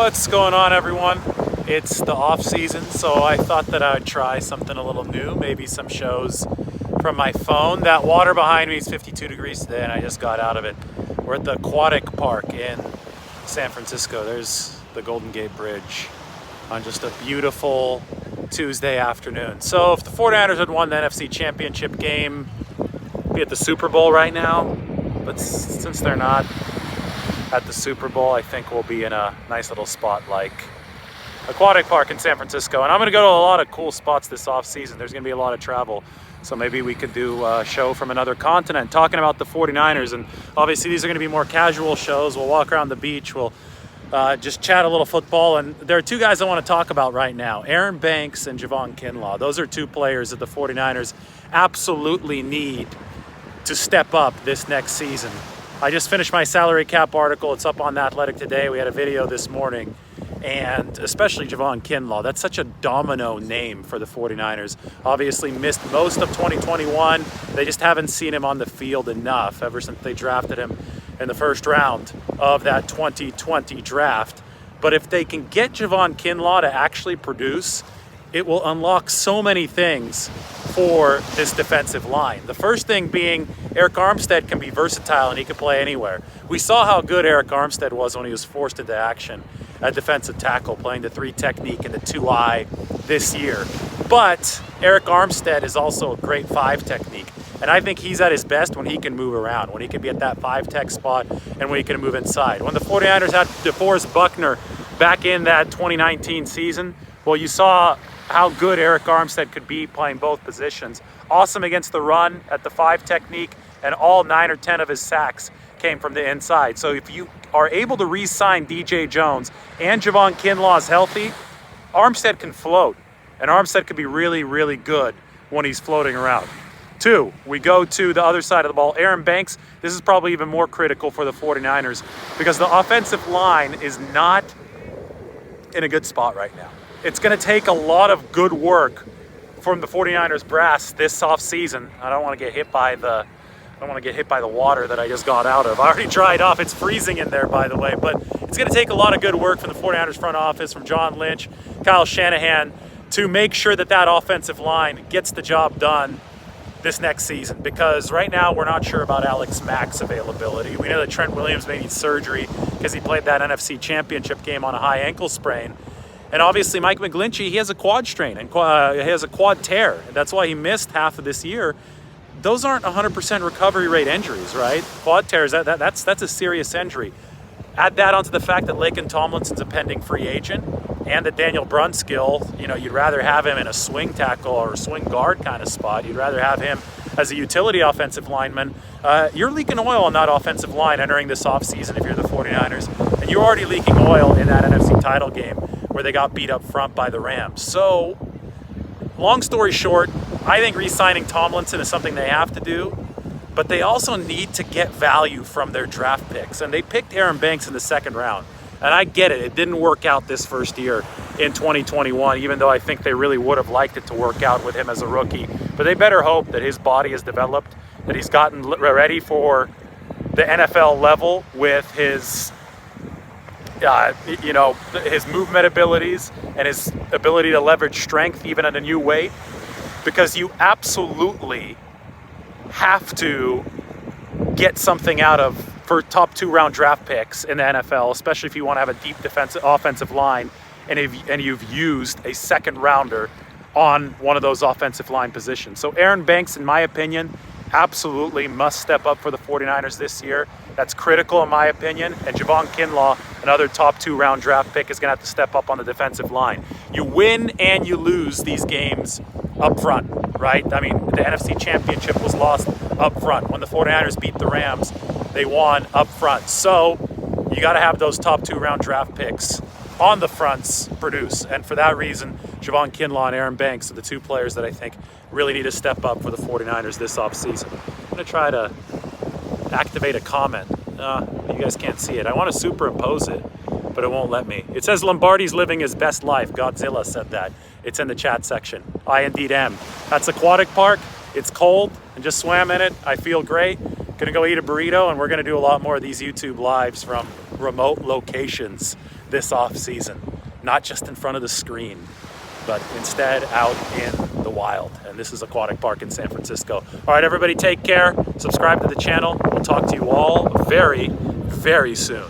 What's going on, everyone? It's the off season, so I thought that I would try something a little new, maybe some shows from my phone. That water behind me is 52 degrees today, and I just got out of it. We're at the aquatic park in San Francisco. There's the Golden Gate Bridge on just a beautiful Tuesday afternoon. So if the 49ers had won the NFC Championship game, be at the Super Bowl right now, but since they're not at the Super Bowl, I think we'll be in a nice little spot like Aquatic Park in San Francisco. And I'm going to go to a lot of cool spots this off season. There's going to be a lot of travel, so maybe we could do a show from another continent talking about the 49ers. And obviously these are going to be more casual shows. We'll walk around the beach, we'll just chat a little football. And there are two guys I want to talk about right now, Banks and Javon Kinlaw. Those are two players that the 49ers absolutely need to step up this next season. I just finished my salary cap article. It's up on The Athletic today. We had a video this morning, and especially Javon Kinlaw. That's such a domino name for the 49ers. Obviously missed most of 2021. They just haven't seen him on the field enough ever since they drafted him in the first round of that 2020 draft. But if they can get Javon Kinlaw to actually produce, it will unlock so many things for this defensive line. The first thing being Eric Armstead can be versatile and he can play anywhere. We saw how good Eric Armstead was when he was forced into action at defensive tackle, playing the 3 technique and the 2-eye this year. But Eric Armstead is also a great 5 technique. And I think he's at his best when he can move around, when he can be at that 5 tech spot and when he can move inside. When the 49ers had DeForest Buckner back in that 2019 season, well, you saw how good Eric Armstead could be playing both positions. Awesome against the run at the 5 technique, and all 9 or 10 of his sacks came from the inside. So if you are able to re-sign DJ Jones and Javon Kinlaw is healthy, Armstead can float, and Armstead could be really, really good when he's floating around. 2, we go to the other side of the ball. Banks, this is probably even more critical for the 49ers because the offensive line is not in a good spot right now. It's going to take a lot of good work from the 49ers brass this offseason. I don't want to get hit by the water that I just got out of. I already dried off. It's freezing in there, by the way. But it's going to take a lot of good work from the 49ers front office, from John Lynch, Kyle Shanahan, to make sure that that offensive line gets the job done this next season. Because right now we're not sure about Alex Mack's availability. We know that Trent Williams may need surgery because he played that NFC Championship game on a high ankle sprain. And obviously Mike McGlinchey, he has a quad strain and he has a quad tear. That's why he missed half of this year. Those aren't 100% recovery rate injuries, right? Quad tears, that's a serious injury. Add that onto the fact that Laken Tomlinson's a pending free agent, and that Daniel Brunskill, you'd rather have him in a swing tackle or a swing guard kind of spot. You'd rather have him as a utility offensive lineman. You're leaking oil on that offensive line entering this offseason if you're the 49ers. And you're already leaking oil in that NFC title game where they got beat up front by the Rams. So, long story short, I think re-signing Tomlinson is something they have to do, but they also need to get value from their draft picks. And they picked Banks in the 2nd round. And I get it. It didn't work out this first year in 2021, even though I think they really would have liked it to work out with him as a rookie. But they better hope that his body has developed, that he's gotten ready for the NFL level with his his movement abilities and his ability to leverage strength even at a new weight, because you absolutely have to get something out of for top 2 round draft picks in the NFL, especially if you want to have a deep offensive line and you've used a 2nd rounder on one of those offensive line positions. So Banks, in my opinion, absolutely must step up for the 49ers this year. That's critical in my opinion. And Javon Kinlaw, another top 2 round draft pick, is going to have to step up on the defensive line. You win and you lose these games up front, right? I mean, the NFC Championship was lost up front. When the 49ers beat the Rams, they won up front. So you got to have those top 2 round draft picks on the fronts produce. And for that reason, Javon Kinlaw and Banks are the 2 players that I think really need to step up for the 49ers this offseason. I'm going to try to activate a comment. You guys can't see it. I want to superimpose it, but it won't let me. It says Lombardi's living his best life. Godzilla said that. It's in the chat section. I indeed am. That's Aquatic Park. It's cold and just swam in it. I feel great. Gonna go eat a burrito, and we're gonna do a lot more of these YouTube lives from remote locations this off season, not just in front of the screen, but instead out in the wild. And this is Aquatic Park in San Francisco. All right, everybody, take care. Subscribe to the channel. We'll talk to you all very, very soon.